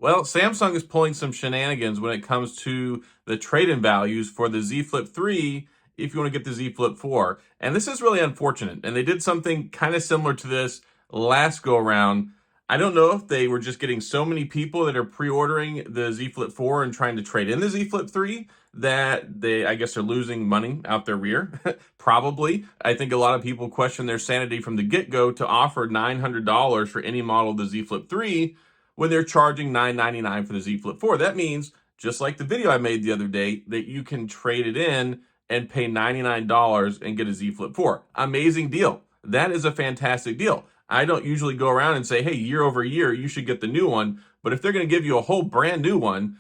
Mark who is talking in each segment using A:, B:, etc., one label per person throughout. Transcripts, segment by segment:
A: Well, Samsung is pulling some shenanigans when it comes to the trade-in values for the Z Flip 3 if you want to get the Z Flip 4. And this is really unfortunate. And they did something kind of similar to this last go around. I don't know if they were just getting so many people that are pre-ordering the Z Flip 4 and trying to trade in the Z Flip 3 that they, I guess, are losing money out their rear. Probably. I think a lot of people question their sanity from the get-go to offer $900 for any model of the Z Flip 3 when they're charging $999 for the Z Flip 4. That means, just like the video I made the other day, that you can trade it in and pay $99 and get a Z Flip 4. Amazing deal. That is a fantastic deal. I don't usually go around and say, hey, year over year, you should get the new one. But if they're going to give you a whole brand new one,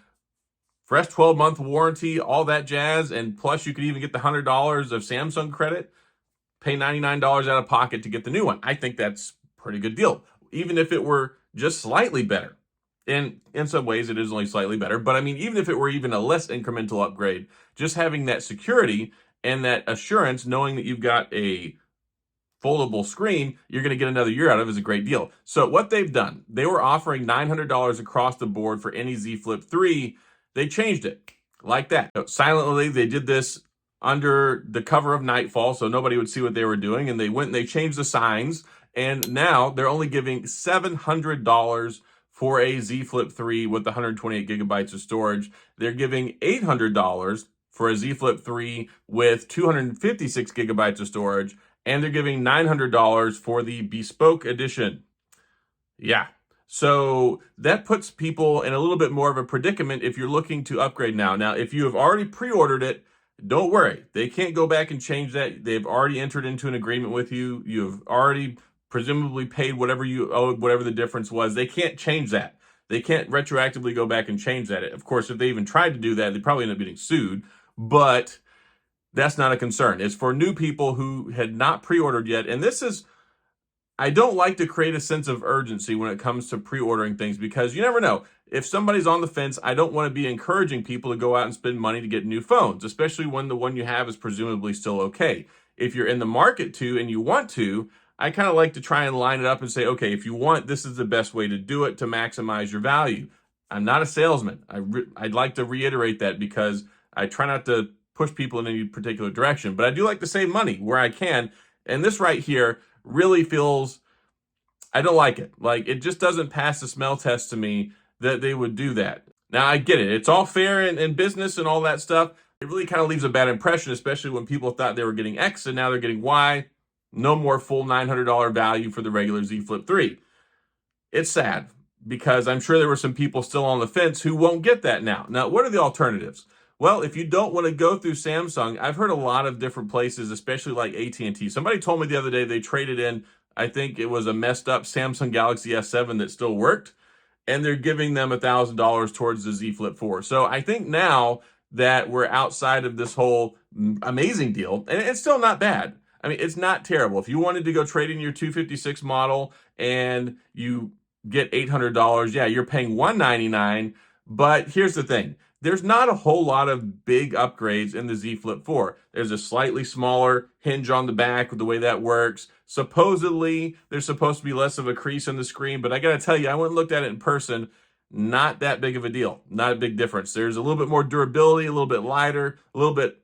A: fresh 12-month warranty, all that jazz, and plus you could even get the $100 of Samsung credit, pay $99 out of pocket to get the new one. I think that's a pretty good deal. Even if it were just slightly better. And in some ways, it is only slightly better. But I mean, even if it were even a less incremental upgrade, just having that security and that assurance, knowing that you've got a foldable screen, you're going to get another year out of is a great deal. So what they've done, they were offering $900 across the board for any Z Flip 3. They changed it like that. So silently, they did this under the cover of nightfall so nobody would see what they were doing. And they went and they changed the signs. And now they're only giving $700 for a Z Flip 3 with 128 gigabytes of storage. They're giving $800 for a Z Flip 3 with 256 gigabytes of storage. And they're giving $900 for the Bespoke Edition. Yeah. So that puts people in a little bit more of a predicament if you're looking to upgrade now. Now, if you have already pre-ordered it, don't worry. They can't go back and change that. They've already entered into an agreement with you. You've already presumably paid whatever you owed, whatever the difference was. They can't change that. They can't retroactively go back and change that. Of course, if they even tried to do that, they'd probably end up getting sued. But that's not a concern. It's for new people who had not pre-ordered yet. And this is, I don't like to create a sense of urgency when it comes to pre-ordering things because you never know. If somebody's on the fence, I don't want to be encouraging people to go out and spend money to get new phones, especially when the one you have is presumably still okay. If you're in the market to and you want to, I kind of like to try and line it up and say, okay, if you want, this is the best way to do it to maximize your value. I'm not a salesman. I'd like to reiterate that because I try not to push people in any particular direction, but I do like to save money where I can. And this right here really feels, I don't like it. Like, it just doesn't pass the smell test to me that they would do that. Now, I get it. It's all fair in business and all that stuff. It really kind of leaves a bad impression, especially when people thought they were getting X and now they're getting Y. No more full $900 value for the regular Z Flip 3. It's sad because I'm sure there were some people still on the fence who won't get that now. Now, what are the alternatives? Well, if you don't want to go through Samsung, I've heard a lot of different places, especially like AT&T. Somebody told me the other day they traded in, I think it was a messed up Samsung Galaxy S7 that still worked, and they're giving them $1,000 towards the Z Flip 4. So I think now that we're outside of this whole amazing deal, and it's still not bad. I mean, it's not terrible. If you wanted to go trade in your 256 model and you get $800, yeah, you're paying $199. But here's the thing. There's not a whole lot of big upgrades in the Z Flip 4. There's a slightly smaller hinge on the back with the way that works. Supposedly, there's supposed to be less of a crease in the screen, but I got to tell you, I went and looked at it in person. Not that big of a deal. Not a big difference. There's a little bit more durability, a little bit lighter, a little bit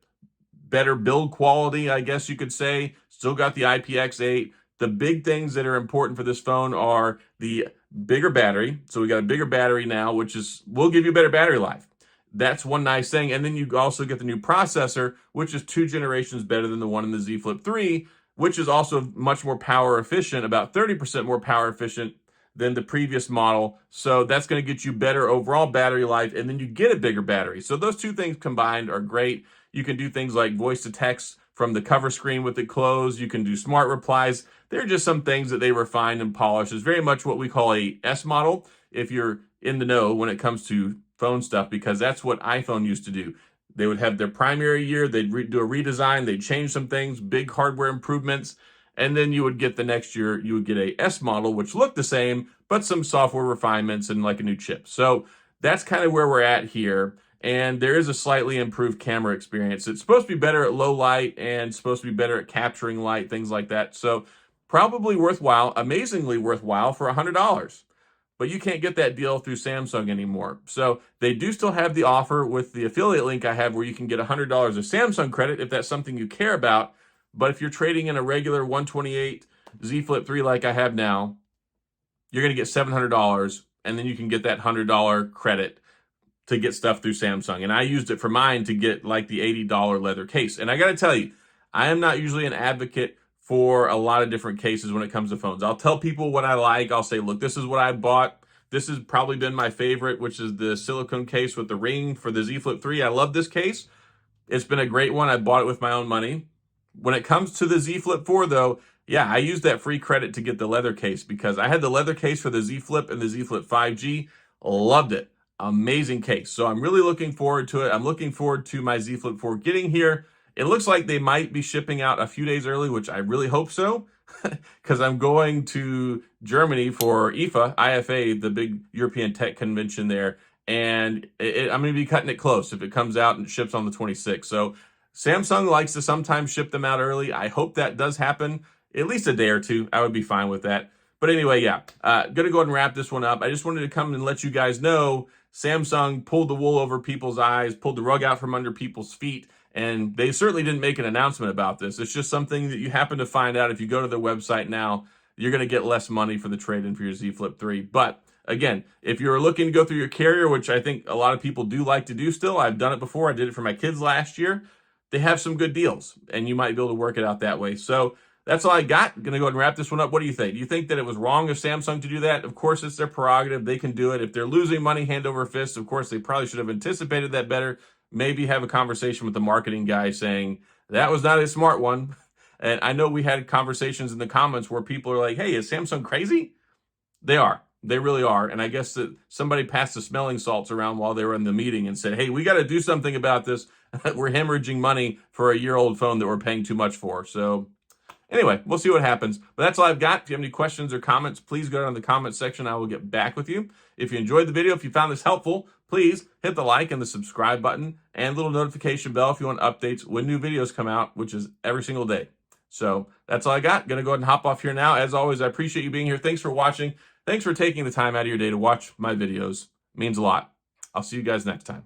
A: better build quality, I guess you could say. Still got the IPX8. The big things that are important for this phone are the bigger battery. So we got a bigger battery now, which will give you better battery life. That's one nice thing. And then you also get the new processor, which is 2 generations better than the one in the Z Flip 3, which is also much more power efficient, about 30% more power efficient than the previous model. So that's going to get you better overall battery life, and then you get a bigger battery. So those two things combined are great. You can do things like voice to text from the cover screen with it closed. You can do smart replies. There are just some things that they refined and polished. It's very much what we call a S model, if you're in the know when it comes to phone stuff, because that's what iPhone used to do. They would have their primary year, they'd do a redesign, they'd change some things, big hardware improvements, and then you would get the next year, you would get a S model, which looked the same, but some software refinements and like a new chip. So that's kind of where we're at here. And there is a slightly improved camera experience. It's supposed to be better at low light and supposed to be better at capturing light, things like that. So probably worthwhile, amazingly worthwhile for $100. but you can't get that deal through Samsung anymore. So they do still have the offer with the affiliate link I have where you can get $100 of Samsung credit if that's something you care about. But if you're trading in a regular 128 Z Flip 3 like I have now, you're going to get $700, and then you can get that $100 credit to get stuff through Samsung. And I used it for mine to get like the $80 leather case. And I got to tell you, I am not usually an advocate for a lot of different cases when it comes to phones. I'll tell people what I like. I'll say, look, this is what I bought. This has probably been my favorite, which is the silicone case with the ring for the Z Flip 3. I love this case. It's been a great one. I bought it with my own money. When it comes to the Z Flip 4, though, yeah, I used that free credit to get the leather case because I had the leather case for the Z Flip and the Z Flip 5G. Loved it. Amazing case. So I'm really looking forward to it. I'm looking forward to my Z Flip 4 getting here. It looks like they might be shipping out a few days early, which I really hope so, because I'm going to Germany for IFA, the big European tech convention there, and I'm going to be cutting it close if it comes out and ships on the 26th. So Samsung likes to sometimes ship them out early. I hope that does happen, at least a day or two. I would be fine with that. But anyway, yeah, going to go ahead and wrap this one up. I just wanted to come and let you guys know Samsung pulled the wool over people's eyes, pulled the rug out from under people's feet, and they certainly didn't make an announcement about this. It's just something that you happen to find out if you go to their website now. You're going to get less money for the trade-in for your Z Flip 3. But again, if you're looking to go through your carrier, which I think a lot of people do like to do still, I've done it before. I did it for my kids last year. They have some good deals, and you might be able to work it out that way. So that's all I got. I'm going to go ahead and wrap this one up. What do you think? Do you think that it was wrong of Samsung to do that? Of course, it's their prerogative. They can do it. If they're losing money hand over fist, of course, they probably should have anticipated that better. Maybe have a conversation with the marketing guy saying, that was not a smart one. And I know we had conversations in the comments where people are like, hey, is Samsung crazy? They are. They really are. And I guess that somebody passed the smelling salts around while they were in the meeting and said, hey, we got to do something about this. We're hemorrhaging money for a year-old phone that we're paying too much for. So anyway, we'll see what happens. But that's all I've got. If you have any questions or comments, please go down in the comments section. I will get back with you. If you enjoyed the video, if you found this helpful, please hit the like and the subscribe button and little notification bell if you want updates when new videos come out, which is every single day. So that's all I got. Going to go ahead and hop off here now. As always, I appreciate you being here. Thanks for watching. Thanks for taking the time out of your day to watch my videos. It means a lot. I'll see you guys next time.